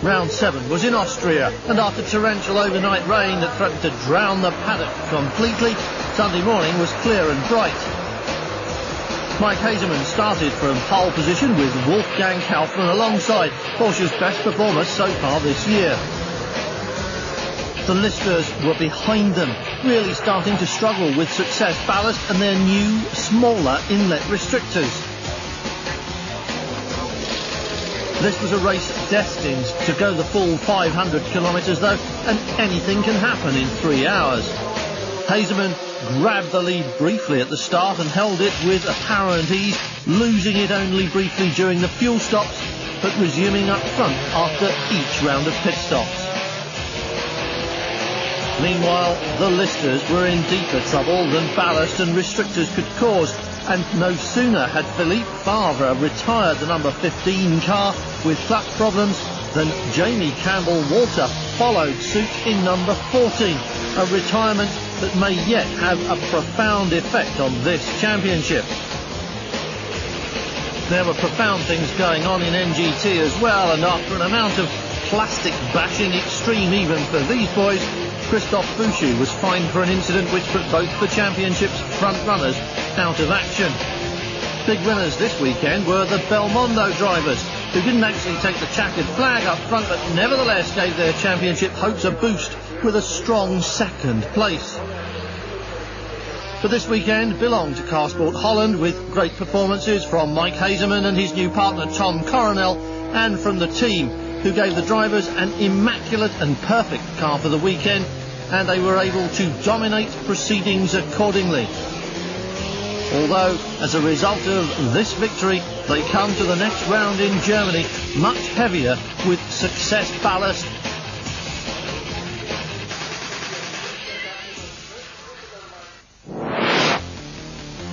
Round 7 was in Austria, and after torrential overnight rain that threatened to drown the paddock completely, Sunday morning was clear and bright. Mike Hazeman started from pole position with Wolfgang Kaufmann alongside, Porsche's best performer so far this year. The listers were behind them, really starting to struggle with success ballast and their new, smaller inlet restrictors. This was a race destined to go the full 500 kilometres though, and anything can happen in 3 hours. Hazeman grabbed the lead briefly at the start and held it with apparent ease, losing it only briefly during the fuel stops, but resuming up front after each round of pit stops. Meanwhile, the listers were in deeper trouble than ballast and restrictors could cause, and no sooner had Philippe Favre retired the number 15 car with clutch problems than Jamie Campbell-Walter followed suit in number 14, a retirement that may yet have a profound effect on this championship. There were profound things going on in NGT as well, and after an amount of plastic bashing, extreme even for these boys, Christophe Bouchou was fined for an incident which put both the championship's front runners out of action. Big winners this weekend were the Belmondo drivers, who didn't actually take the checkered flag up front, but nevertheless gave their championship hopes a boost with a strong second place. But this weekend belonged to Car Sport Holland, with great performances from Mike Hazeman and his new partner Tom Coronel, and from the team, who gave the drivers an immaculate and perfect car for the weekend, and they were able to dominate proceedings accordingly. Although, as a result of this victory, they come to the next round in Germany much heavier with success ballast.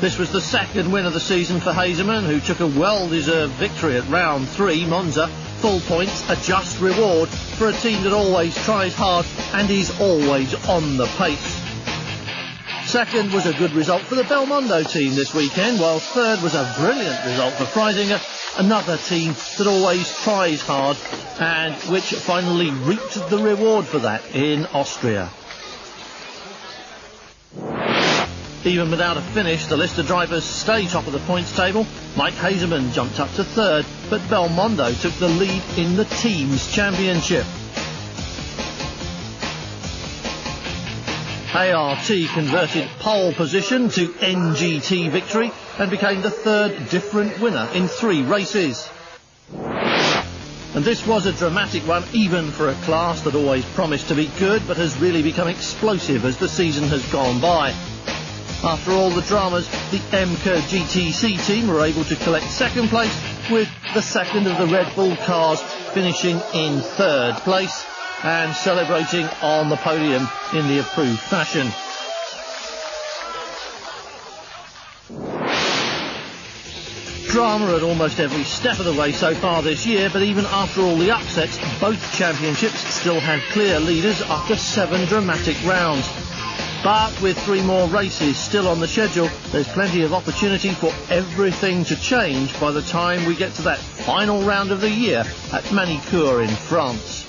This was the second win of the season for Hazeman, who took a well-deserved victory at round 3, Monza. Full points, a just reward for a team that always tries hard and is always on the pace. Second was a good result for the Belmondo team this weekend, while third was a brilliant result for Freisinger, another team that always tries hard and which finally reaped the reward for that in Austria. Even without a finish, the Lister drivers stay top of the points table. Mike Hazeman jumped up to third, but Belmondo took the lead in the team's championship. ART converted pole position to NGT victory and became the third different winner in 3 races. And this was a dramatic one, even for a class that always promised to be good, but has really become explosive as the season has gone by. After all the dramas, the MK GTC team were able to collect second place, with the second of the Red Bull cars finishing in third place and celebrating on the podium in the approved fashion. Drama at almost every step of the way so far this year, but even after all the upsets, both championships still had clear leaders after 7 dramatic rounds. But with 3 more races still on the schedule, there's plenty of opportunity for everything to change by the time we get to that final round of the year at Manicourt in France.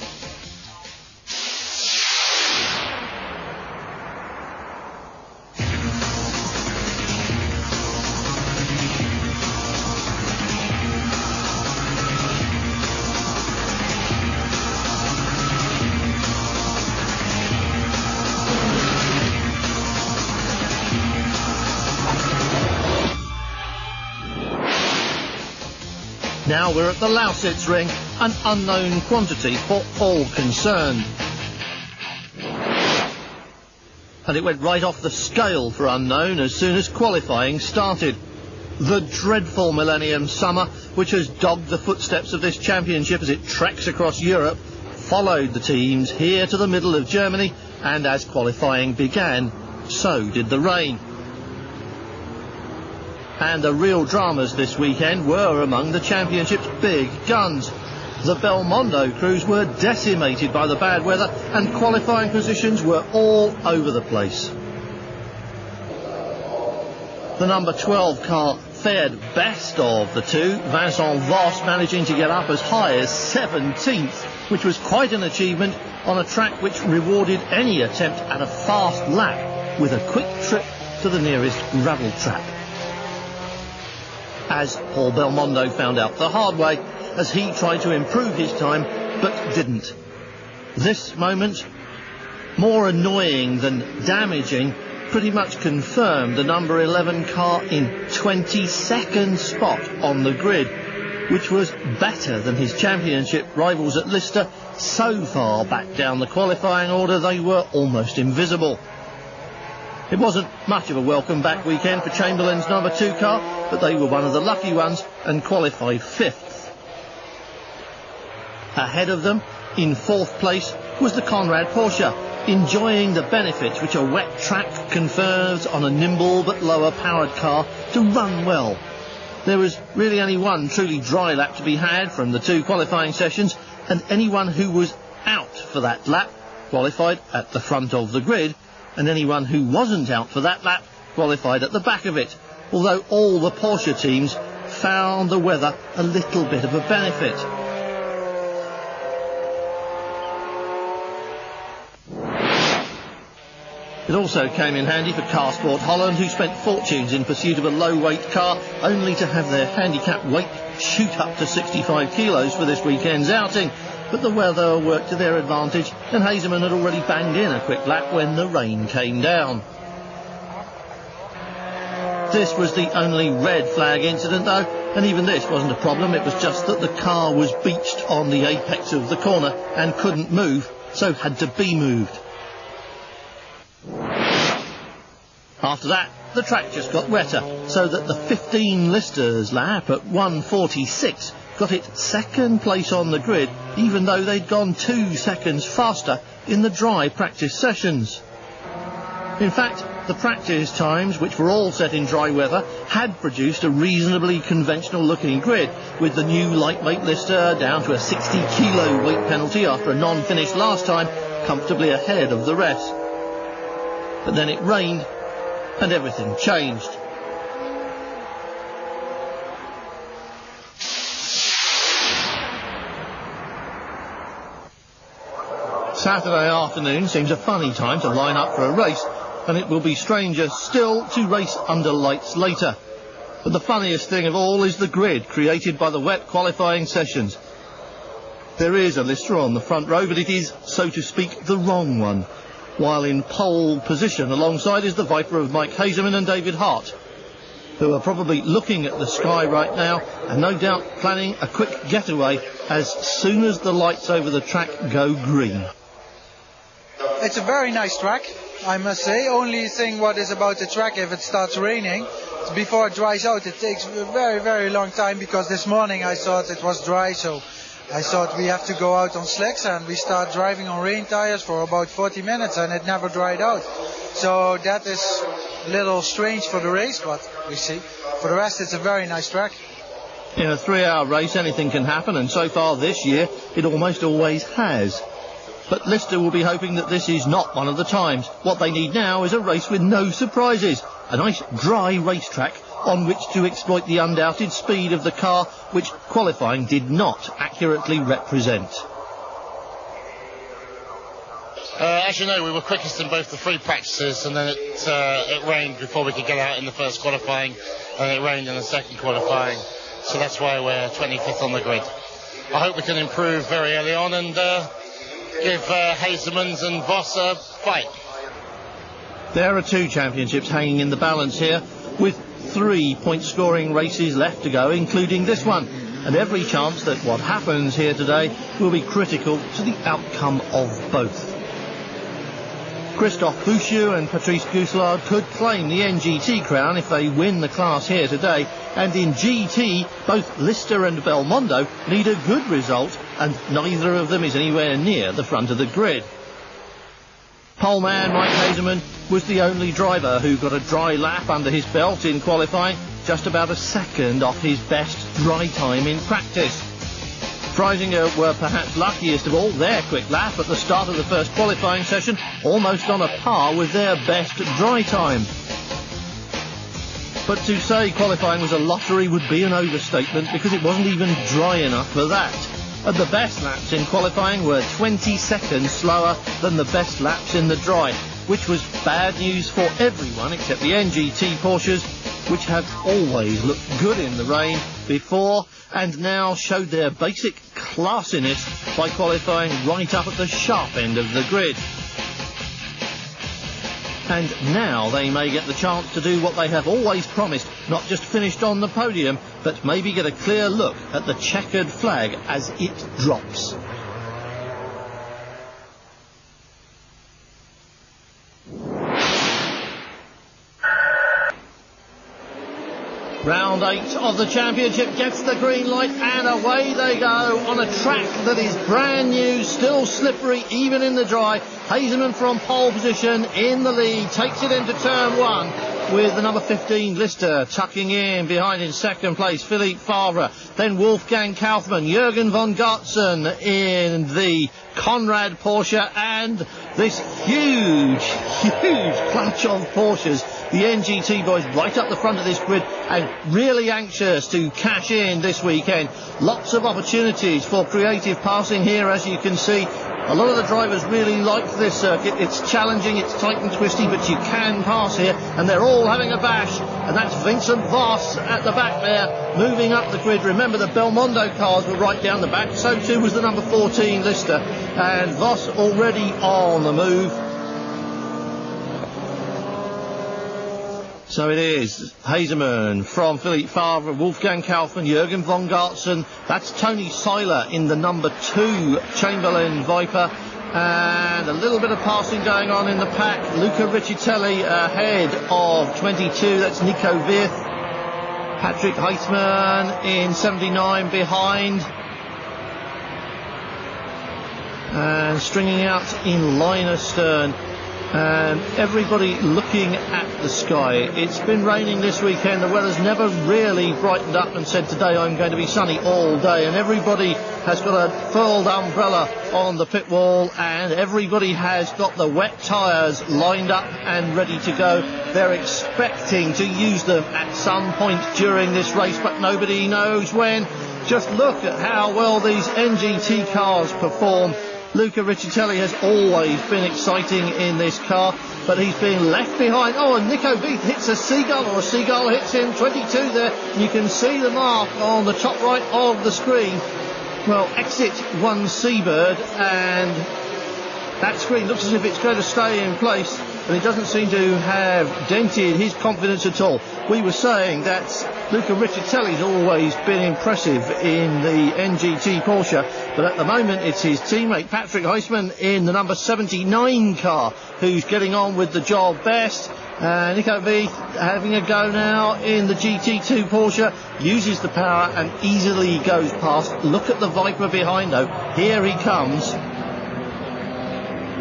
Now we're at the Lausitzring, an unknown quantity for all concerned. And it went right off the scale for unknown as soon as qualifying started. The dreadful Millennium Summer, which has dogged the footsteps of this championship as it treks across Europe, followed the teams here to the middle of Germany, and as qualifying began, so did the rain. And the real dramas this weekend were among the championship's big guns. The Belmondo crews were decimated by the bad weather, and qualifying positions were all over the place. The number 12 car fared best of the two, Vincent Voss managing to get up as high as 17th, which was quite an achievement on a track which rewarded any attempt at a fast lap with a quick trip to the nearest gravel trap. As Paul Belmondo found out the hard way, as he tried to improve his time, but didn't. This moment, more annoying than damaging, pretty much confirmed the number 11 car in 22nd spot on the grid, which was better than his championship rivals at Lister, so far back down the qualifying order they were almost invisible. It wasn't much of a welcome back weekend for Chamberlain's number 2 car, but they were one of the lucky ones and qualified 5th. Ahead of them, in 4th place, was the Conrad Porsche, enjoying the benefits which a wet track confers on a nimble but lower powered car to run well. There was really only one truly dry lap to be had from the 2 qualifying sessions, and anyone who was out for that lap qualified at the front of the grid, and anyone who wasn't out for that lap qualified at the back of it, although all the Porsche teams found the weather a little bit of a benefit. It also came in handy for Car Sport Holland, who spent fortunes in pursuit of a low-weight car, only to have their handicap weight shoot up to 65 kilos for this weekend's outing. But the weather worked to their advantage, and Hazeman had already banged in a quick lap when the rain came down. This was the only red flag incident, though, and even this wasn't a problem. It was just that the car was beached on the apex of the corner and couldn't move, so had to be moved. After that, the track just got wetter, so that the 15 Lister's lap at 1:46 got it 2nd place on the grid, even though they'd gone 2 seconds faster in the dry practice sessions. In fact, the practice times, which were all set in dry weather, had produced a reasonably conventional looking grid, with the new lightweight Lister down to a 60-kilo weight penalty after a non-finish last time, comfortably ahead of the rest. But then it rained, and everything changed. Saturday afternoon seems a funny time to line up for a race, and it will be stranger still to race under lights later. But the funniest thing of all is the grid created by the wet qualifying sessions. There is a Lister on the front row, but it is, so to speak, the wrong one, while in pole position alongside is the Viper of Mike Hazeman and David Hart, who are probably looking at the sky right now and no doubt planning a quick getaway as soon as the lights over the track go green. It's a very nice track, I must say. Only thing what is about the track, if it starts raining, before it dries out, it takes a very, very long time, because this morning I thought it was dry, so I thought we have to go out on slicks, and we start driving on rain tires for about 40 minutes and it never dried out. So that is a little strange for the race, but we see. For the rest, it's a very nice track. In a 3-hour race, anything can happen, and so far this year, it almost always has. But Lister will be hoping that this is not one of the times. What they need now is a race with no surprises, a nice dry racetrack on which to exploit the undoubted speed of the car, which qualifying did not accurately represent. As you know, we were quickest in both the free practices, and then it rained before we could get out in the first qualifying, and it rained in the second qualifying, so that's why we're 25th on the grid. I hope we can improve very early on and give Hazemans and Voss a fight. There are 2 championships hanging in the balance here, with 3 point-scoring races left to go, including this one, and every chance that what happens here today will be critical to the outcome of both. Christophe Bouchou and Patrice Gousselard could claim the NGT crown if they win the class here today, and in GT, both Lister and Belmondo need a good result, and neither of them is anywhere near the front of the grid. Poleman Mike Hazeman was the only driver who got a dry lap under his belt in qualifying, just about a second off his best dry time in practice. Freisinger were perhaps luckiest of all. Their quick lap at the start of the first qualifying session, almost on a par with their best dry time. But to say qualifying was a lottery would be an overstatement, because it wasn't even dry enough for that. And the best laps in qualifying were 20 seconds slower than the best laps in the dry, which was bad news for everyone except the NGT Porsches, which have always looked good in the rain before and now showed their basic classiness by qualifying right up at the sharp end of the grid. And now they may get the chance to do what they have always promised, not just finished on the podium, but maybe get a clear look at the checkered flag as it drops. Round 8 of the championship gets the green light, and away they go on a track that is brand new, still slippery even in the dry. Hazeman from pole position in the lead, takes it into turn 1 with the number 15 Lister tucking in behind in second place, Philippe Favre, then Wolfgang Kaufmann, Jürgen von Gartzen in the Conrad Porsche, and this huge clutch of Porsches. The NGT boys right up the front of this grid and really anxious to cash in this weekend. Lots of opportunities for creative passing here, as you can see. A lot of the drivers really like this circuit. It's challenging, it's tight and twisty, but you can pass here, and they're all having a bash. And that's Vincent Voss at the back there, moving up the grid. Remember, the Belmondo cars were right down the back, so too was the number 14 Lister. And Voss already on the move. So it is Hazeman from Philippe Favre, Wolfgang Kaufmann, Jürgen von Gartzen. That's Tony Seiler in the number 2 Chamberlain Viper. And a little bit of passing going on in the pack. Luca Riccitelli ahead of 22. That's Nico Wirth. Patrick Heisman in 79 behind. And stringing out in line astern. And everybody looking at the sky. It's been raining this weekend. The weather's never really brightened up and said today I'm going to be sunny all day, and everybody has got a furled umbrella on the pit wall, and everybody has got the wet tyres lined up and ready to go. They're expecting to use them at some point during this race, but nobody knows when. Just look at how well these NGT cars perform. Luca Riccitelli has always been exciting in this car, but he's been left behind. Oh, and Nico Wirth hits a seagull, or a seagull hits him. 22 there. You can see the mark on the top right of the screen. Well, exit one Seabird, and that screen looks as if it's going to stay in place, and it doesn't seem to have dented his confidence at all. We were saying that Luca Riccitelli's always been impressive in the NGT Porsche, but at the moment it's his teammate Patrick Heisman in the number 79 car who's getting on with the job best. Nico Wirth having a go now in the GT2 Porsche, uses the power and easily goes past. Look at the Viper behind though. Here he comes.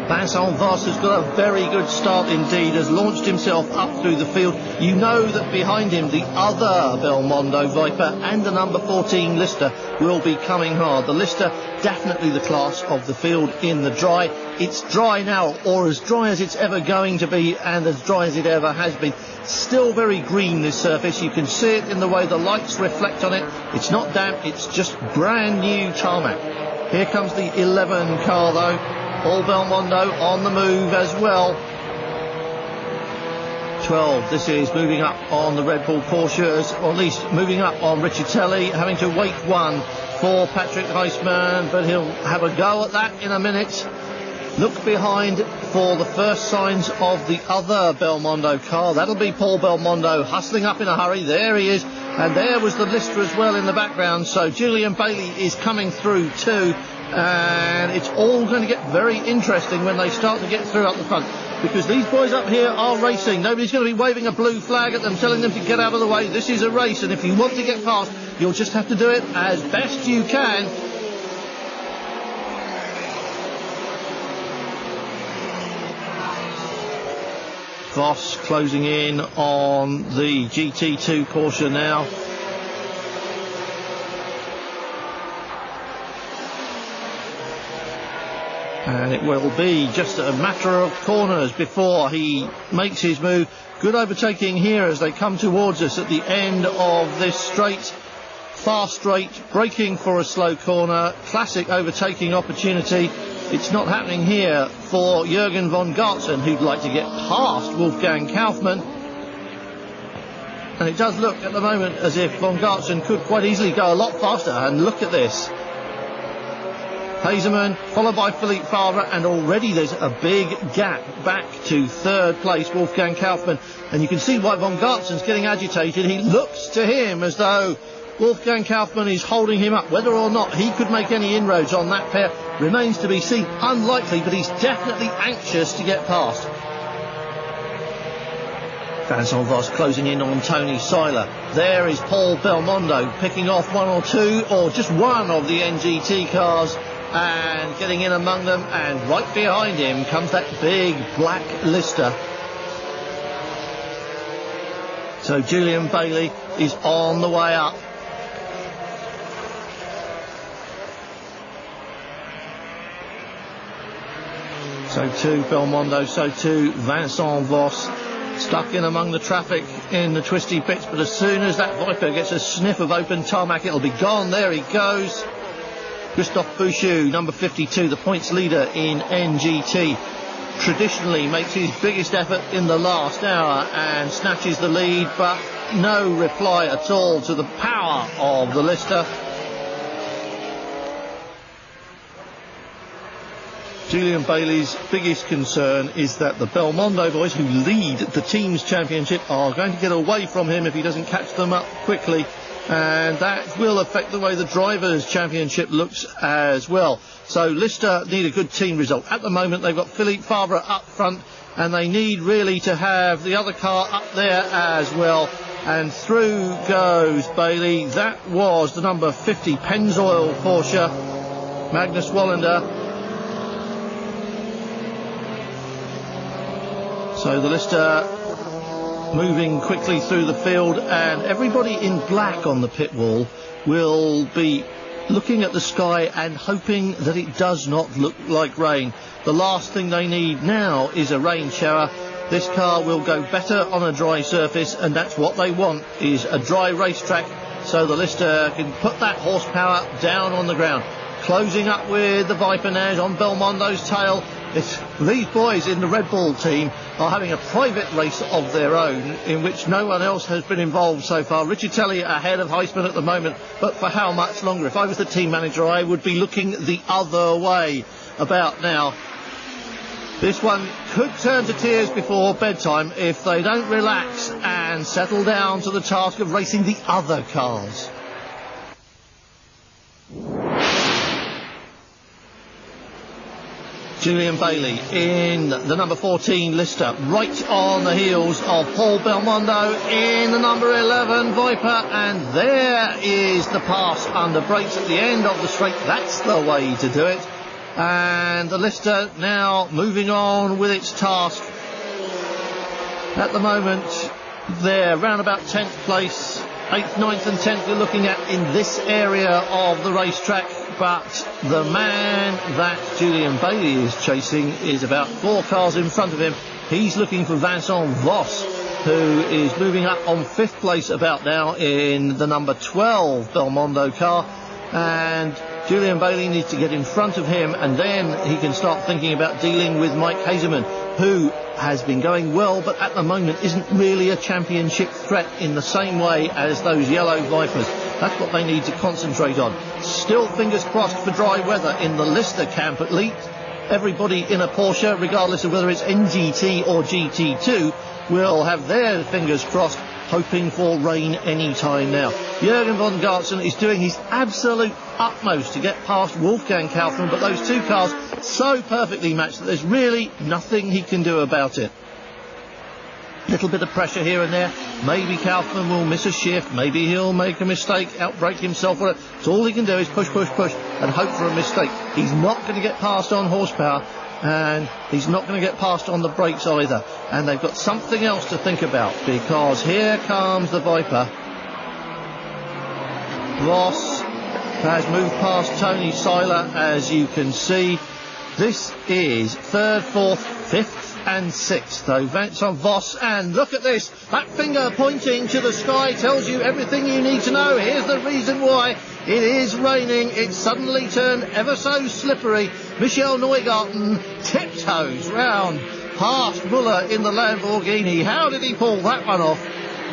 Vincent Voss has got a very good start indeed, has launched himself up through the field. You know that behind him the other Belmondo Viper and the number 14 Lister will be coming hard. The Lister definitely the class of the field in the dry. It's dry now, or as dry as it's ever going to be, and as dry as it ever has been. Still very green, this surface. You can see it in the way the lights reflect on it. It's not damp, it's just brand new tarmac. Here comes the 11 car though. All Belmondo on the move as well. 12, this is moving up on the Red Bull Porsches, or at least moving up on Riccitelli, having to wait one for Patrick Heisman, but he'll have a go at that in a minute. Look behind for the first signs of the other Belmondo car. That'll be Paul Belmondo hustling up in a hurry. There he is. And there was the Lister as well in the background. So Julian Bailey is coming through too. And it's all going to get very interesting when they start to get through up the front, because these boys up here are racing. Nobody's going to be waving a blue flag at them, telling them to get out of the way. This is a race, and if you want to get past, you'll just have to do it as best you can. Voss closing in on the GT2 Porsche now. And it will be just a matter of corners before he makes his move. Good overtaking here as they come towards us at the end of this straight. Fast straight, braking for a slow corner. Classic overtaking opportunity. It's not happening here for Jürgen von Gartzen, who'd like to get past Wolfgang Kaufmann. And it does look at the moment as if von Gartzen could quite easily go a lot faster. And look at this. Hazeman, followed by Philippe Favre, and already there's a big gap back to third place, Wolfgang Kaufmann. And you can see why von Gartzen's getting agitated. He looks to him as though Wolfgang Kaufmann is holding him up. Whether or not he could make any inroads on that pair remains to be seen. Unlikely, but he's definitely anxious to get past. Vincent Voss closing in on Tony Seiler. There is Paul Belmondo picking off one or two, or just one of the NGT cars, and getting in among them, and right behind him comes that big black Lister. So Julian Bailey is on the way up. So too Belmondo, so too Vincent Voss, stuck in among the traffic in the twisty bits, but as soon as that Viper gets a sniff of open tarmac, it'll be gone. There he goes. Christophe Bouchou, number 52, the points leader in NGT, traditionally makes his biggest effort in the last hour and snatches the lead, but no reply at all to the power of the Lister. Julian Bailey's biggest concern is that the Belmondo boys, who lead the team's championship, are going to get away from him if he doesn't catch them up quickly. And that will affect the way the Drivers' Championship looks as well. So Lister need a good team result. At the moment, they've got Philippe Favre up front, and they need really to have the other car up there as well. And through goes Bailey. That was the number 50 Pennzoil Porsche, Magnus Wallander. So the Lister moving quickly through the field, and everybody in black on the pit wall will be looking at the sky and hoping that it does not look like rain. The last thing they need now is a rain shower. This car will go better on a dry surface, and that's what they want, is a dry racetrack, so the Lister can put that horsepower down on the ground. Closing up with the Viper now on Belmondo's tail. These boys in the Red Bull team are having a private race of their own in which no one else has been involved so far. Riccitelli ahead of Heisman at the moment, but for how much longer? If I was the team manager, I would be looking the other way about now. This one could turn to tears before bedtime if they don't relax and settle down to the task of racing the other cars. Julian Bailey in the number 14 Lister, right on the heels of Paul Belmondo in the number 11 Viper, and there is the pass under brakes at the end of the straight. That's the way to do it. And the Lister now moving on with its task. At the moment, they're round about 10th place, 8th, 9th and 10th we're looking at in this area of the racetrack. But the man that Julian Bailey is chasing is about 4 cars in front of him. He's looking for Vincent Voss, who is moving up on 5th place about now in the number 12 Belmondo car. And Julian Bailey needs to get in front of him, and then he can start thinking about dealing with Mike Hazeman, who has been going well, but at the moment isn't really a championship threat in the same way as those yellow Vipers. That's what they need to concentrate on. Still fingers crossed for dry weather in the Lister camp at least. Everybody in a Porsche, regardless of whether it's NGT or GT2, will have their fingers crossed, hoping for rain any time now. Jürgen von Gartzen is doing his absolute utmost to get past Wolfgang Kaufmann, but those two cars so perfectly matched that there's really nothing he can do about it. Little bit of pressure here and there. Maybe Kaufmann will miss a shift. Maybe he'll make a mistake, outbrake himself. So all he can do is push, push, push and hope for a mistake. He's not going to get past on horsepower, and he's not going to get past on the brakes either. And they've got something else to think about, because here comes the Viper. Voss has moved past Tony Seiler, as you can see. This is 3rd, 4th, 5th and 6th, though. Vincent Voss, and look at this. That finger pointing to the sky tells you everything you need to know. Here's the reason why. It is raining. It's suddenly turned ever so slippery. Michel Neugarten tiptoes round past Muller in the Lamborghini. How did he pull that one off?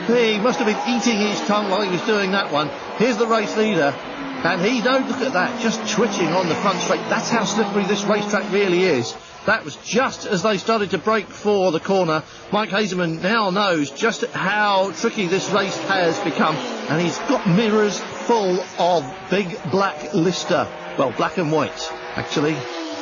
He must have been eating his tongue while he was doing that one. Here's the race leader. And he, don't look at that, just twitching on the front straight. That's how slippery this racetrack really is. That was just as they started to break for the corner. Mike Hazeman now knows just how tricky this race has become. And he's got mirrors full of big black Lister. Well, black and white, actually.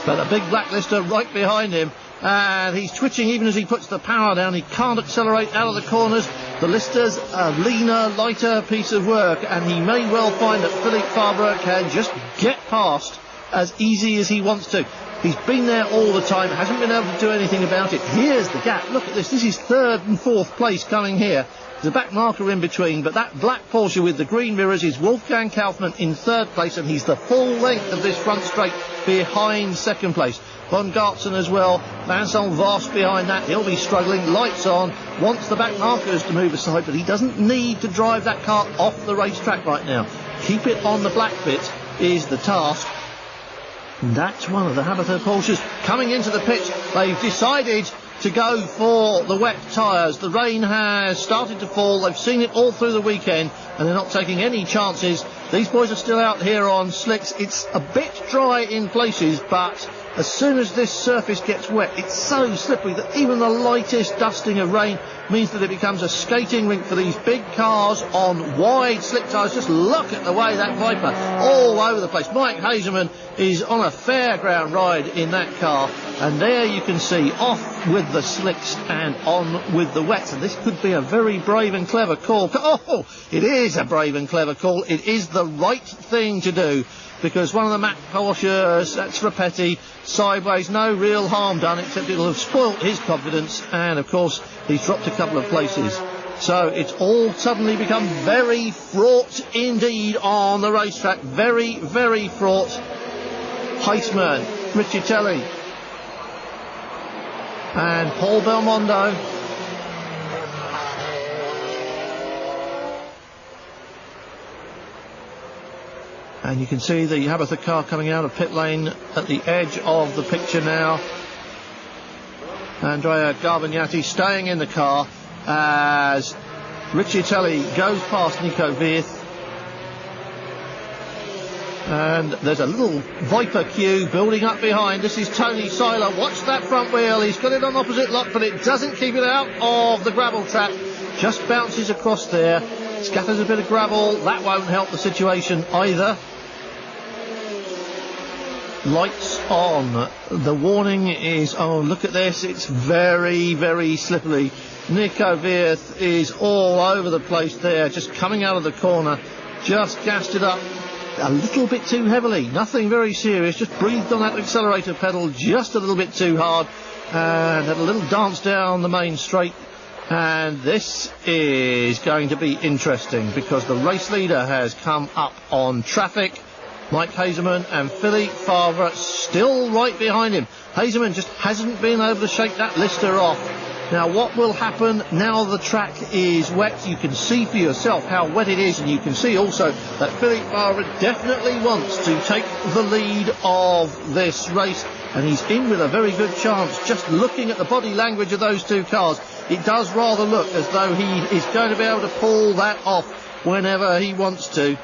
But a big black Lister right behind him. And he's twitching even as he puts the power down. He can't accelerate out of the corners. The Lister's a leaner, lighter piece of work, and he may well find that Philippe Fabre can just get past as easy as he wants to. He's been there all the time, hasn't been able to do anything about it. Here's the gap. Look at this. This is 3rd and 4th place coming here. There's a back marker in between, but that black Porsche with the green mirrors is Wolfgang Kaufmann in 3rd place, and he's the full length of this front straight behind 2nd place. Von Gartzen as well. Vincent Voss behind that. He'll be struggling. Lights on. Wants the back markers to move aside, but he doesn't need to drive that car off the racetrack right now. Keep it on the black bit is the task. And that's one of the Habitat Porsches coming into the pit. They've decided to go for the wet tyres. The rain has started to fall. They've seen it all through the weekend, and they're not taking any chances. These boys are still out here on slicks. It's a bit dry in places, but as soon as this surface gets wet, it's so slippery that even the lightest dusting of rain means that it becomes a skating rink for these big cars on wide slick tyres. Just look at the way that Viper all over the place. Mike Hazeman is on a fairground ride in that car, and there you can see off with the slicks and on with the wets. And this could be a very brave and clever call. Oh, it is a brave and clever call. It is the right thing to do, because one of the Mac Porsches, that's Rapetti, sideways, no real harm done, except it'll have spoilt his confidence, and of course he's dropped a couple of places. So it's all suddenly become very fraught indeed on the racetrack. Very, very fraught. Heisman, Riccitelli and Paul Belmondo. And you can see the Habitat car coming out of pit lane at the edge of the picture now. Andrea Garbagnati staying in the car as Riccitelli goes past Nico Wirth. And there's a little Viper queue building up behind. This is Tony Seiler. Watch that front wheel. He's got it on opposite lock, but it doesn't keep it out of the gravel trap. Just bounces across there. Scatters a bit of gravel. That won't help the situation either. Lights on. The warning is, oh, look at this. It's very, very slippery. Nico Wirth is all over the place there, just coming out of the corner. Just gassed it up a little bit too heavily. Nothing very serious. Just breathed on that accelerator pedal just a little bit too hard. And had a little dance down the main straight. And this is going to be interesting, because the race leader has come up on traffic. Mike Hazeman and Philippe Fabre still right behind him. Hazeman just hasn't been able to shake that Lister off. Now what will happen now the track is wet? You can see for yourself how wet it is, and you can see also that Philippe Fabre definitely wants to take the lead of this race, and he's in with a very good chance. Just looking at the body language of those two cars, it does rather look as though he is going to be able to pull that off whenever he wants to.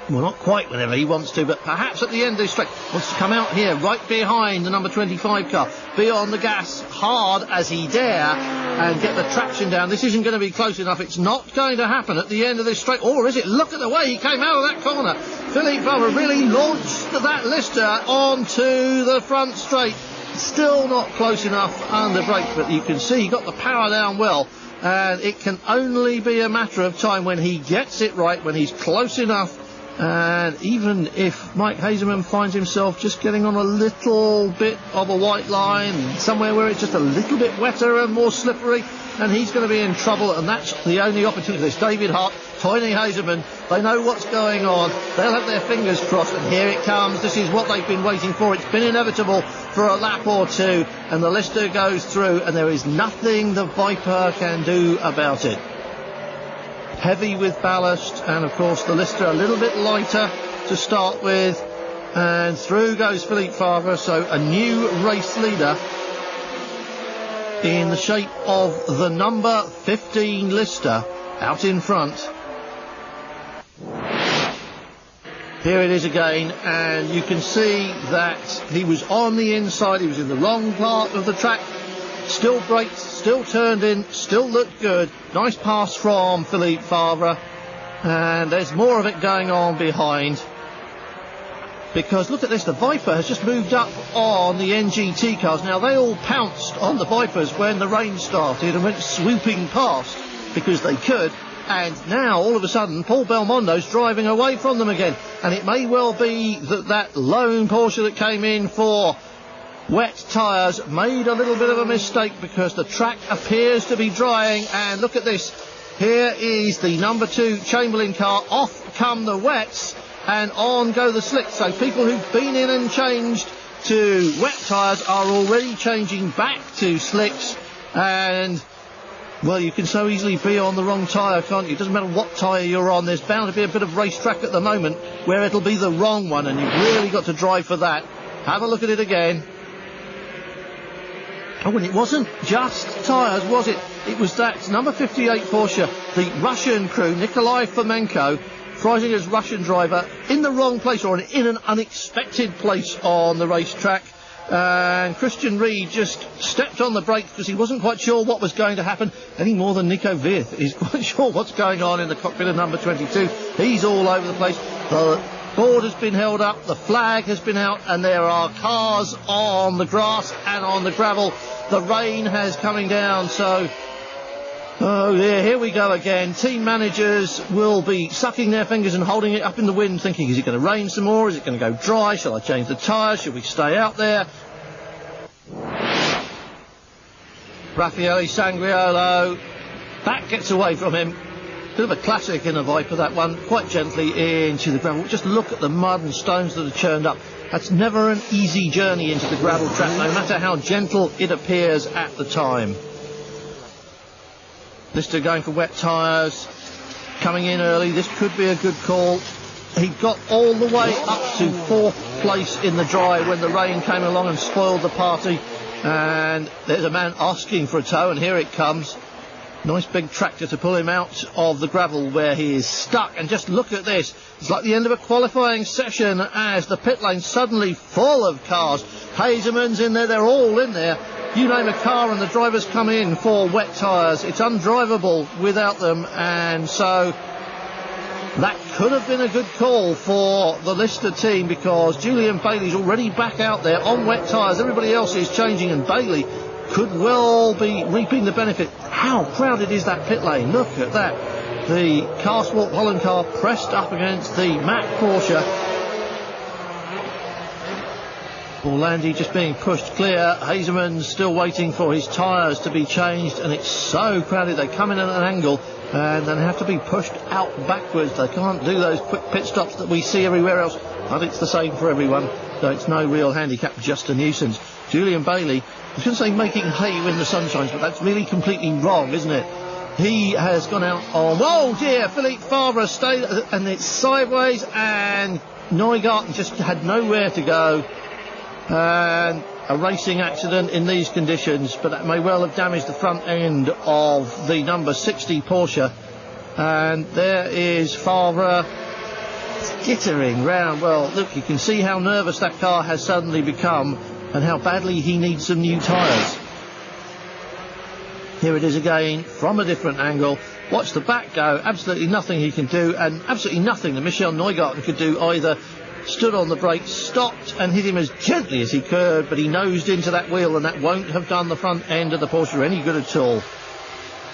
Well, not quite whenever he wants to, but perhaps at the end of this straight. Wants to come out here right behind the number 25 car, be on the gas hard as he dare and get the traction down. This isn't going to be close enough. It's not going to happen at the end of this straight. Or is it? Look at the way he came out of that corner. Philippe Fabre really launched that Lister onto the front straight. Still not close enough under brakes, but you can see he got the power down well. And it can only be a matter of time when he gets it right, when he's close enough. And even if Mike Hazeman finds himself just getting on a little bit of a white line, somewhere where it's just a little bit wetter and more slippery, and he's going to be in trouble, and that's the only opportunity. There's David Hart Toyney Hazeman, they know what's going on. They'll have their fingers crossed, and here it comes. This is what they've been waiting for. It's been inevitable for a lap or two, and the Lister goes through, and there is nothing the Viper can do about it. Heavy with ballast, and of course the Lister a little bit lighter to start with, and through goes Philippe Favre. So a new race leader in the shape of the number 15 Lister out in front. Here it is again, and you can see that he was on the inside. He was in the wrong part of the track. Still braked, still turned in, still looked good. Nice pass from Philippe Favre, and there's more of it going on behind. Because look at this, the Viper has just moved up on the NGT cars. Now, they all pounced on the Vipers when the rain started and went swooping past because they could. And now, all of a sudden, Paul Belmondo's driving away from them again. And it may well be that that lone Porsche that came in for wet tyres made a little bit of a mistake, because the track appears to be drying. And look at this. Here is the number 2 Chamberlain car. Off come the wets, and on go the slicks. So people who've been in and changed to wet tyres are already changing back to slicks. And, well, you can so easily be on the wrong tyre, can't you? It doesn't matter what tyre you're on. There's bound to be a bit of racetrack at the moment where it'll be the wrong one, and you've really got to drive for that. Have a look at it again. Oh, and it wasn't just tyres, was it? It was that number 58 Porsche, the Russian crew, Nikolai Fomenko, Freisinger's Russian driver, in the wrong place, or in an unexpected place on the racetrack. And Christian Reed just stepped on the brake because he wasn't quite sure what was going to happen, any more than Nico Wirth is quite sure what's going on in the cockpit of number 22. He's all over the place. The board has been held up, the flag has been out, and there are cars on the grass and on the gravel. The rain has coming down, so oh yeah, here we go again. Team managers will be sucking their fingers and holding it up in the wind, thinking, is it going to rain some more? Is it going to go dry? Shall I change the tyres? Should we stay out there? Raffaele Sangriolo, that gets away from him. Bit of a classic in a Viper, that one. Quite gently into the gravel. Just look at the mud and stones that are churned up. That's never an easy journey into the gravel track, no matter how gentle it appears at the time. Lister going for wet tyres, coming in early. This could be a good call. He got all the way up to 4th place in the dry when the rain came along and spoiled the party. And there's a man asking for a tow, and here it comes. Nice big tractor to pull him out of the gravel where he is stuck. And just look at this. It's like the end of a qualifying session as the pit lane's suddenly full of cars. Hazeman's in there, they're all in there. You name a car and the drivers come in for wet tyres. It's undrivable without them, and so that could have been a good call for the Lister team, because Julian Bailey's already back out there on wet tyres. Everybody else is changing, and Bailey could well be reaping the benefit. How crowded is that pit lane? Look at that. The Carswalk Holland car pressed up against the Mack Porsche. Orlandi just being pushed clear. Hazeman's still waiting for his tyres to be changed, and it's so crowded they come in at an angle and then have to be pushed out backwards. They can't do those quick pit stops that we see everywhere else, but it's the same for everyone, so it's no real handicap, just a nuisance. Julian Bailey, I was going to say making hay when the sun shines, but that's really completely wrong, isn't it? He has gone out on, oh dear, Philippe Favre stayed, and it's sideways, and Neugarten just had nowhere to go. And a racing accident in these conditions, but that may well have damaged the front end of the number 60 Porsche. And there is Favre skittering round. Well, look, you can see how nervous that car has suddenly become and how badly he needs some new tyres. Here it is again from a different angle. Watch the back go. Absolutely nothing he can do, and absolutely nothing that Michel Neugarten could do either. Stood on the brakes, stopped and hit him as gently as he could, but he nosed into that wheel, and that won't have done the front end of the Porsche any good at all.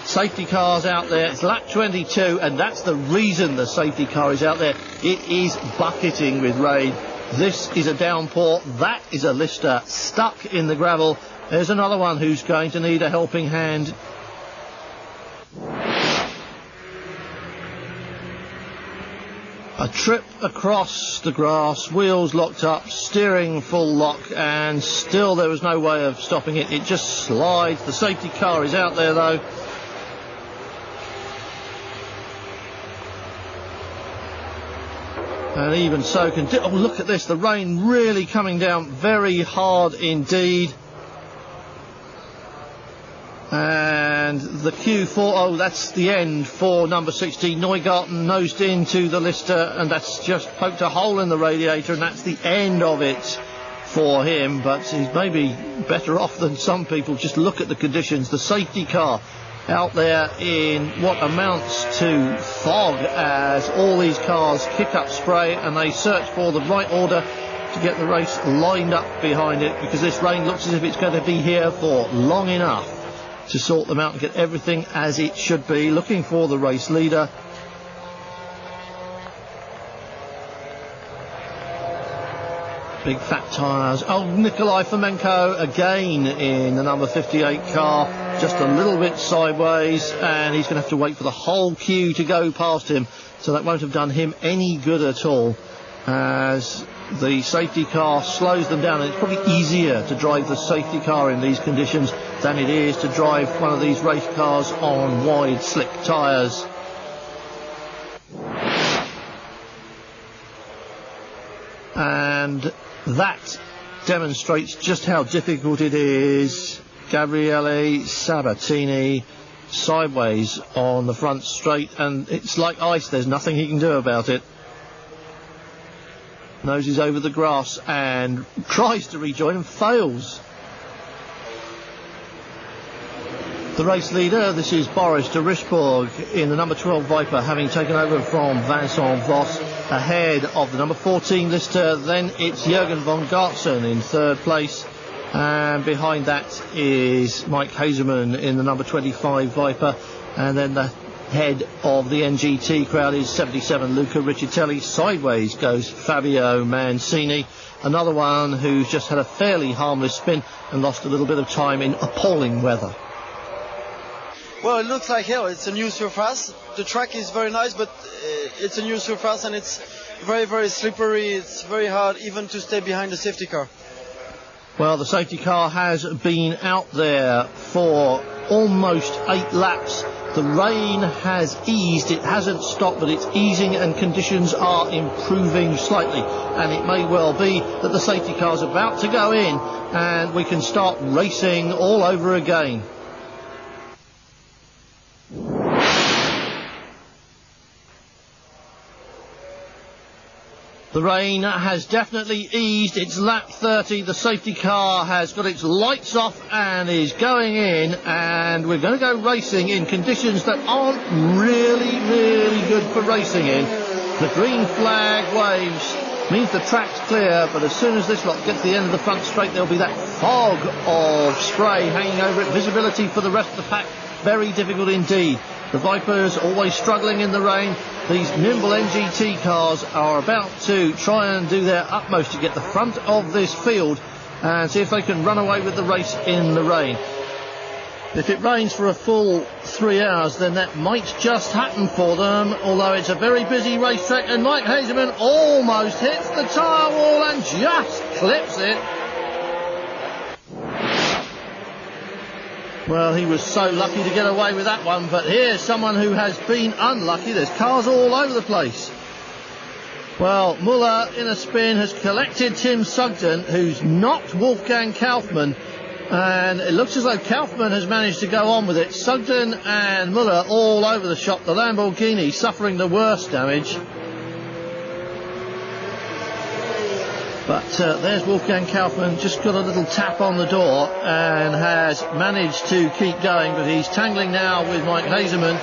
Safety car's out there. It's lap 22, and that's the reason the safety car is out there. It is bucketing with rain. This is a downpour. That is a Lister stuck in the gravel. There's another one who's going to need a helping hand. A trip across the grass, wheels locked up, steering full lock, and still there was no way of stopping it. It just slides. The safety car is out there though. And even so oh, look at this, the rain really coming down very hard indeed. And the Q4, oh, that's the end for number 16. Neugarten nosed into the Lister, and that's just poked a hole in the radiator, and that's the end of it for him. But he's maybe better off than some people. Just look at the conditions. The safety car out there in what amounts to fog as all these cars kick up spray, and they search for the right order to get the race lined up behind it, because this rain looks as if it's going to be here for long enough to sort them out and get everything as it should be. Looking for the race leader. Big fat tyres. Oh, Nikolai Fomenko again in the number 58 car, just a little bit sideways, and he's going to have to wait for the whole queue to go past him, so that won't have done him any good at all, as the safety car slows them down. And it's probably easier to drive the safety car in these conditions than it is to drive one of these race cars on wide slick tyres. And that demonstrates just how difficult it is. Gabriele Sabatini sideways on the front straight, and it's like ice. There's nothing he can do about it. Noses over the grass and tries to rejoin and fails. The race leader, this is Boris de Richbourg in the number 12 Viper, having taken over from Vincent Voss ahead of the number 14 Lister. Then it's Jürgen von Gartzen in third place, and behind that is Mike Hazeman in the number 25 Viper, and then the head of the NGT crowd is 77 Luca Riccitelli. Sideways goes Fabio Mancini, another one who's just had a fairly harmless spin and lost a little bit of time in appalling weather. Well, it looks like hell. It's a new surface. The track is very nice, but it's a new surface, and it's very, very slippery. It's very hard even to stay behind the safety car. Well, the safety car has been out there for almost 8 laps. The rain has eased. It hasn't stopped, but it's easing, and conditions are improving slightly. And it may well be that the safety car's about to go in and we can start racing all over again. The rain has definitely eased. It's lap 30. The safety car has got its lights off and is going in, and we're going to go racing in conditions that aren't really, really good for racing in. The green flag waves, means the track's clear, but as soon as this lot gets to the end of the front straight, there'll be that fog of spray hanging over it. Visibility for the rest of the pack very difficult indeed. The Vipers always struggling in the rain. These nimble NGT cars are about to try and do their utmost to get the front of this field and see if they can run away with the race in the rain. If it rains for a full 3 hours, then that might just happen for them, although it's a very busy racetrack, and Mike Hazeman almost hits the tyre wall and just clips it. Well, he was so lucky to get away with that one, but here's someone who has been unlucky. There's cars all over the place. Well, Muller in a spin has collected Tim Sugden, who's knocked Wolfgang Kaufmann, and it looks as though Kaufmann has managed to go on with it. Sugden and Muller all over the shop. The Lamborghini suffering the worst damage. But there's Wolfgang Kaufmann, just got a little tap on the door and has managed to keep going, but he's tangling now with Mike Hazeman.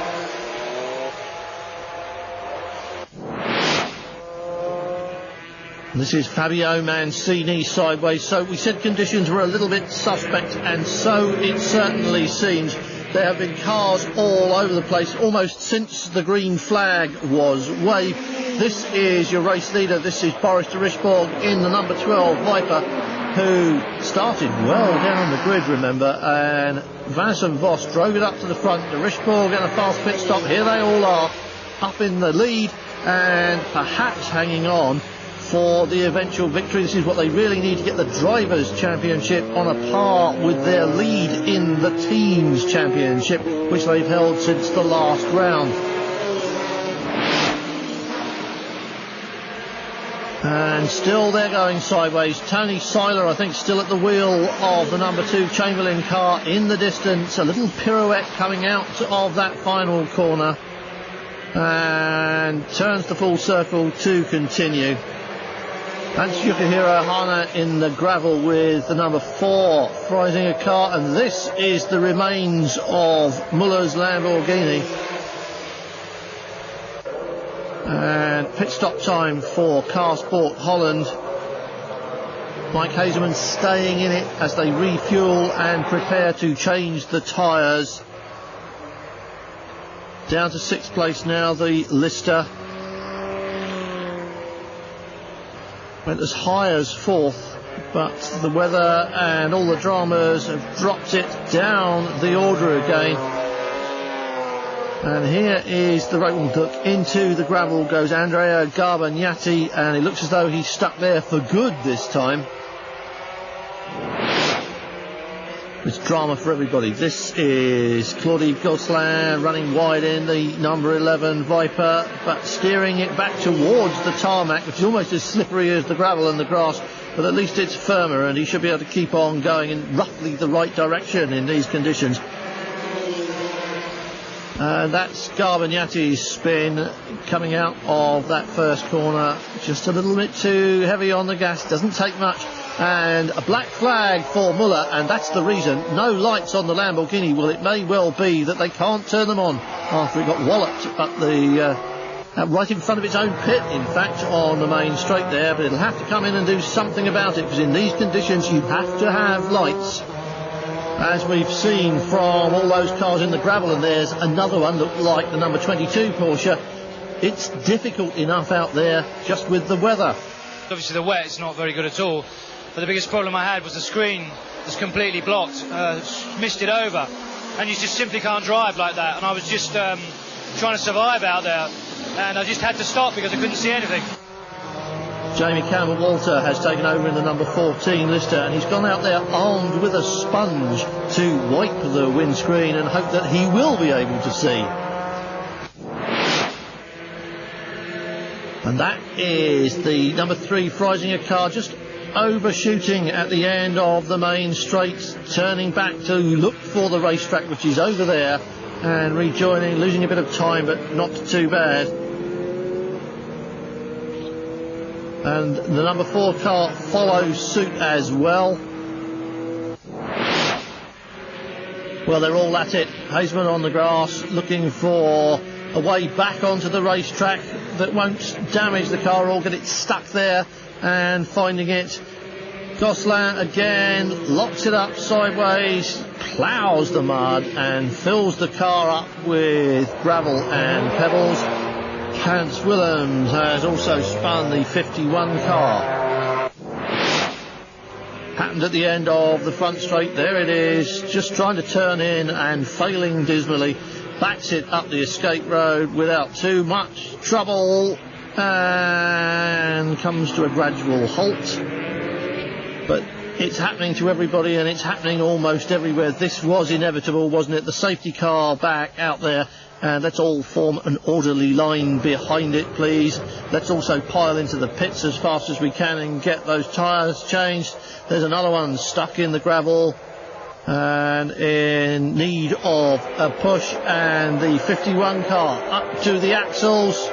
This is Fabio Mancini sideways. So we said conditions were a little bit suspect, and so it certainly seems. There have been cars all over the place almost since the green flag was waved. This is your race leader. This is Boris de Richbourg in the number 12 Viper, who started well down the grid, remember, and Vincent Voss drove it up to the front. De Richbourg and a fast pit stop. Here they all are up in the lead, and perhaps hanging on for the eventual victory. This is what they really need to get the Drivers' Championship on a par with their lead in the Teams' Championship, which they've held since the last round. And still they're going sideways. Tony Seiler, I think, still at the wheel of the number 2 Chamberlain car in the distance. A little pirouette coming out of that final corner and turns the full circle to continue. And Yukihiro Hana in the gravel with the number 4 Freisinger car, and this is the remains of Muller's Lamborghini. And pit stop time for Car Sport Holland. Mike Hazeman staying in it as they refuel and prepare to change the tyres. Down to 6th place now, the Lister. Went as high as 4th, but the weather and all the dramas have dropped it down the order again. And here is the Rotenduck. Into the gravel goes Andrea Garbagnati, and it looks as though he's stuck there for good this time. It's drama for everybody. This is Claude Gosselin running wide in the number 11 Viper, but steering it back towards the tarmac, which is almost as slippery as the gravel and the grass, but at least it's firmer, and he should be able to keep on going in roughly the right direction in these conditions. That's Garbagnati's spin coming out of that first corner. Just a little bit too heavy on the gas, doesn't take much. And a black flag for Muller, and that's the reason. No lights on the Lamborghini. Well, it may well be that they can't turn them on after it got walloped up the right in front of its own pit, in fact, on the main straight there. But it'll have to come in and do something about it, because in these conditions you have to have lights, as we've seen from all those cars in the gravel. And there's another one that, like the number 22 Porsche, it's difficult enough out there just with the weather. Obviously the wet is not very good at all. But the biggest problem I had was the screen was completely blocked, misted over, and you just simply can't drive like that. And I was just trying to survive out there, and I just had to stop because I couldn't see anything. Jamie Campbell-Walter has taken over in the number 14 Lister, and he's gone out there armed with a sponge to wipe the windscreen and hope that he will be able to see. And that is the number 3 Freisinger car, just overshooting at the end of the main straight, turning back to look for the racetrack, which is over there, and rejoining, losing a bit of time, but not too bad. And the number 4 car follows suit as well. Well, they're all at it. Hazeman on the grass, looking for a way back onto the racetrack that won't damage the car or get it stuck there, and finding it. Gosselin again locks it up sideways, ploughs the mud and fills the car up with gravel and pebbles. Hans Willems has also spun the 51 car. Happened at the end of the front straight. There it is, just trying to turn in and failing dismally. Backs it up the escape road without too much trouble and comes to a gradual halt. But it's happening to everybody, and it's happening almost everywhere. This was inevitable, wasn't it? The safety car back out there, and let's all form an orderly line behind it, please. Let's also pile into the pits as fast as we can and get those tyres changed. There's another one stuck in the gravel and in need of a push, and the 51 car up to the axles.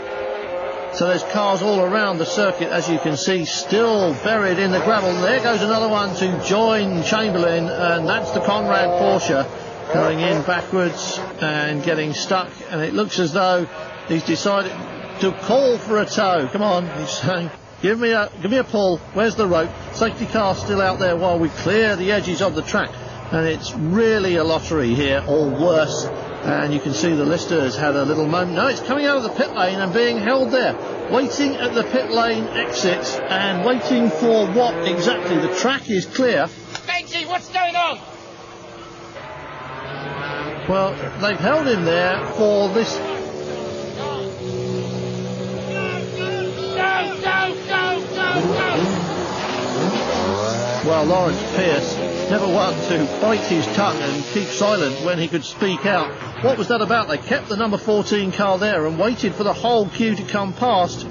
So there's cars all around the circuit, as you can see, still buried in the gravel. There goes another one to join Chamberlain, and that's the Conrad Porsche going in backwards and getting stuck. And it looks as though he's decided to call for a tow. Come on, he's saying, give me a pull. Where's the rope? Safety car still out there while we clear the edges of the track. And it's really a lottery here, or worse. And you can see the Lister has had a little moment. No, it's coming out of the pit lane and being held there, waiting at the pit lane exit and waiting for what exactly? The track is clear. Benji, what's going on? Well, they've held him there for this. how Lawrence Pierce, never one to bite his tongue and keep silent when he could speak out. What was that about? They kept the number 14 car there and waited for the whole queue to come past.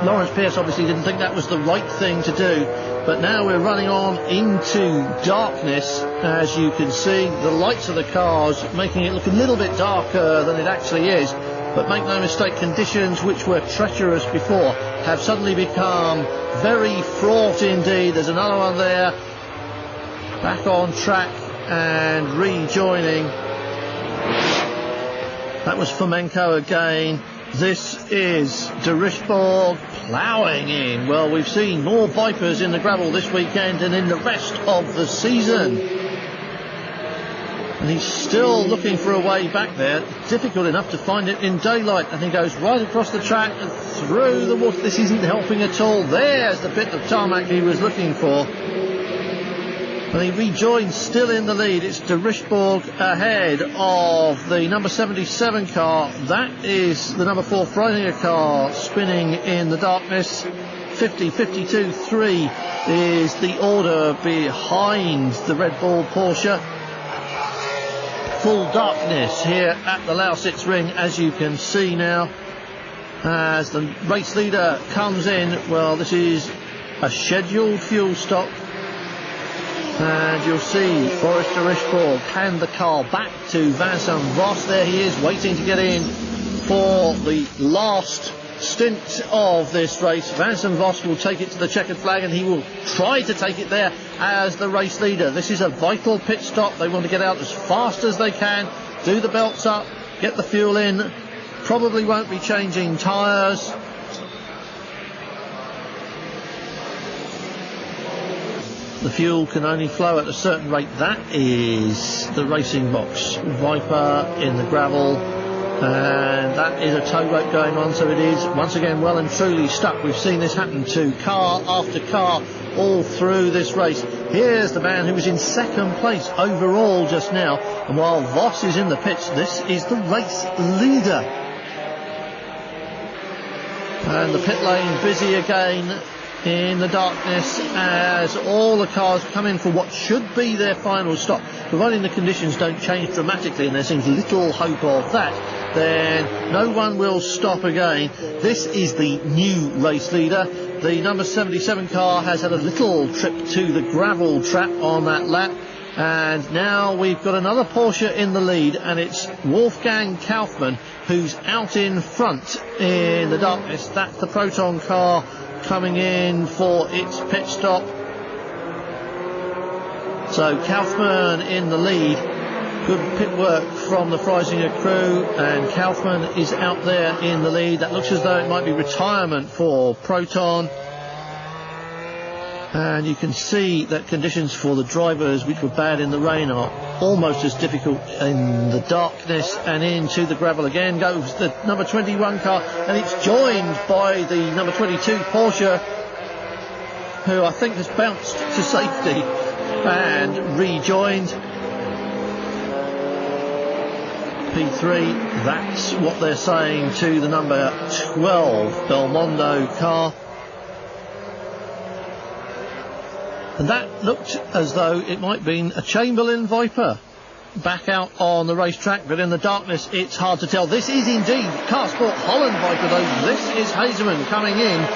Lawrence Pierce obviously didn't think that was the right thing to do, but now we're running on into darkness. As you can see, the lights of the cars making it look a little bit darker than it actually is. But make no mistake, conditions which were treacherous before have suddenly become very fraught indeed. There's another one there, back on track and rejoining. That was Fomenko again. This is de Richborg ploughing in. Well, we've seen more Vipers in the gravel this weekend than in the rest of the season. And he's still looking for a way back there. Difficult enough to find it in daylight. And he goes right across the track and through the water. This isn't helping at all. There's the bit of tarmac he was looking for. And he rejoins still in the lead. It's de Richborg ahead of the number 77 car. That is the number 4 Freisinger car spinning in the darkness. 50, 52, 3 is the order behind the Red Bull Porsche. Full darkness here at the Lausitzring, as you can see now, as the race leader comes in. Well, this is a scheduled fuel stop, and you'll see Boris de Richborg hand the car back to Vincent Voss. There he is, waiting to get in for the last stint of this race. Vincent Voss will take it to the checkered flag, and he will try to take it there as the race leader. This is a vital pit stop. They want to get out as fast as they can, do the belts up, get the fuel in. Probably won't be changing tyres. The fuel can only flow at a certain rate. That is the racing box. Viper in the gravel. And that is a tow rope going on, so it is once again well and truly stuck. We've seen this happen to car after car all through this race. Here's the man who was in second place overall just now, and while Voss is in the pits, this is the race leader. And the pit lane busy again in the darkness as all the cars come in for what should be their final stop. Providing the conditions don't change dramatically, and there seems little hope of that, then no one will stop again. This is the new race leader. The number 77 car has had a little trip to the gravel trap on that lap, and now we've got another Porsche in the lead, and it's Wolfgang Kaufmann who's out in front in the darkness. That's the Proton car coming in for its pit stop. So Kaufmann in the lead. Good pit work from the Freisinger crew, and Kaufmann is out there in the lead. That looks as though it might be retirement for Proton. And you can see that conditions for the drivers, which were bad in the rain, are almost as difficult in the darkness. And into the gravel again goes the number 21 car, and it's joined by the number 22 Porsche, who I think has bounced to safety and rejoined. P3, that's what they're saying to the number 12 Belmondo car. And that looked as though it might have been a Chamberlain Viper back out on the racetrack, but in the darkness it's hard to tell. This is indeed Car Sport Holland Viper though. This is Hazeman coming in.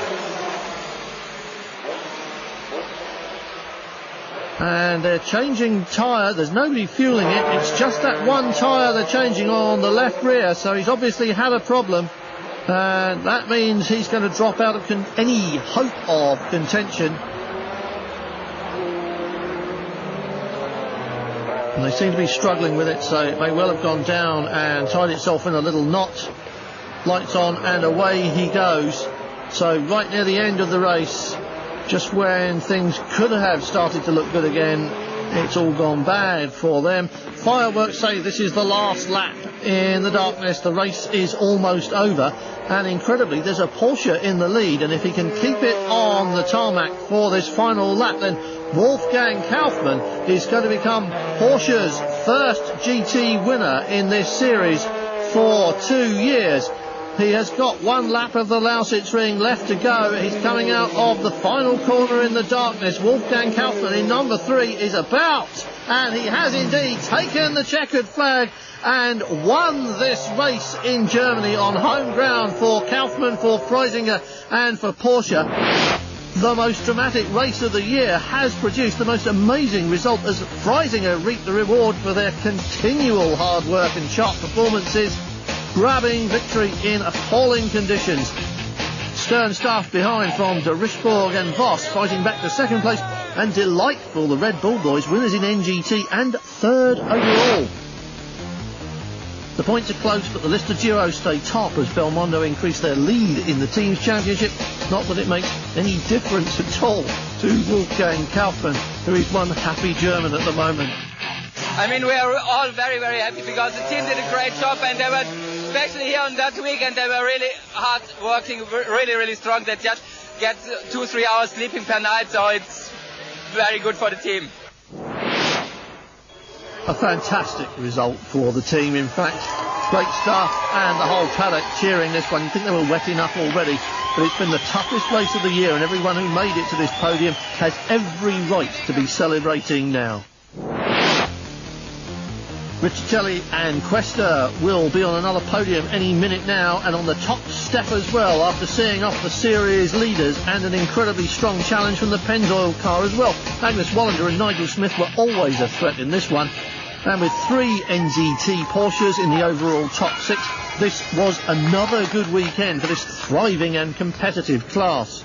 And they're changing tyre. There's nobody fueling it. It's just that one tyre they're changing on the left rear, so he's obviously had a problem. And that means he's going to drop out of any hope of contention. And they seem to be struggling with it, so it may well have gone down and tied itself in a little knot. Lights on and away he goes. So right near the end of the race, just when things could have started to look good again, it's all gone bad for them. Fireworks say this is the last lap in the darkness. The race is almost over, and incredibly there's a Porsche in the lead, and if he can keep it on the tarmac for this final lap, then Wolfgang Kaufmann is going to become Porsche's first GT winner in this series for 2 years. He has got one lap of the Lausitzring left to go. He's coming out of the final corner in the darkness. Wolfgang Kaufmann in number 3 is about, and he has indeed taken the checkered flag and won this race in Germany on home ground for Kaufmann, for Freisinger and for Porsche. The most dramatic race of the year has produced the most amazing result as Freisinger reaped the reward for their continual hard work and sharp performances, grabbing victory in appalling conditions. Stern staff behind from de Richbourg and Voss fighting back to second place, and delightful the Red Bull boys, winners in NGT and third overall. The points are close, but the Lister Giro stay top as Belmondo increase their lead in the team's championship. Not that it makes any difference at all to Wolfgang Kaufmann, who is one happy German at the moment. I mean, we are all very, very happy because the team did a great job, and they were, especially here on that weekend, they were really hard working, really, really strong. They just get 2-3 hours sleeping per night, so it's very good for the team. A fantastic result for the team, in fact. Great stuff, and the whole paddock cheering this one. You think they were wet enough already, but it's been the toughest race of the year, and everyone who made it to this podium has every right to be celebrating now. Riccicelli and Cuesta will be on another podium any minute now, and on the top step as well, after seeing off the series leaders and an incredibly strong challenge from the Pennzoil car as well. Magnus Wallander and Nigel Smith were always a threat in this one, and with 3 NGT Porsches in the overall top 6, this was another good weekend for this thriving and competitive class.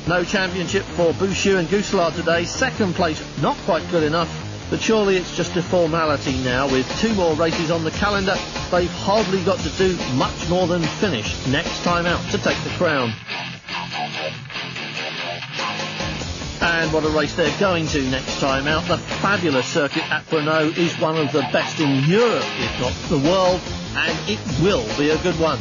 No championship for Bouchou and Gousselard today. Second place, not quite good enough, but surely it's just a formality now. With 2 more races on the calendar, they've hardly got to do much more than finish next time out to take the crown. And what a race they're going to next time out. The fabulous circuit at Brno is one of the best in Europe, if not the world, and it will be a good one.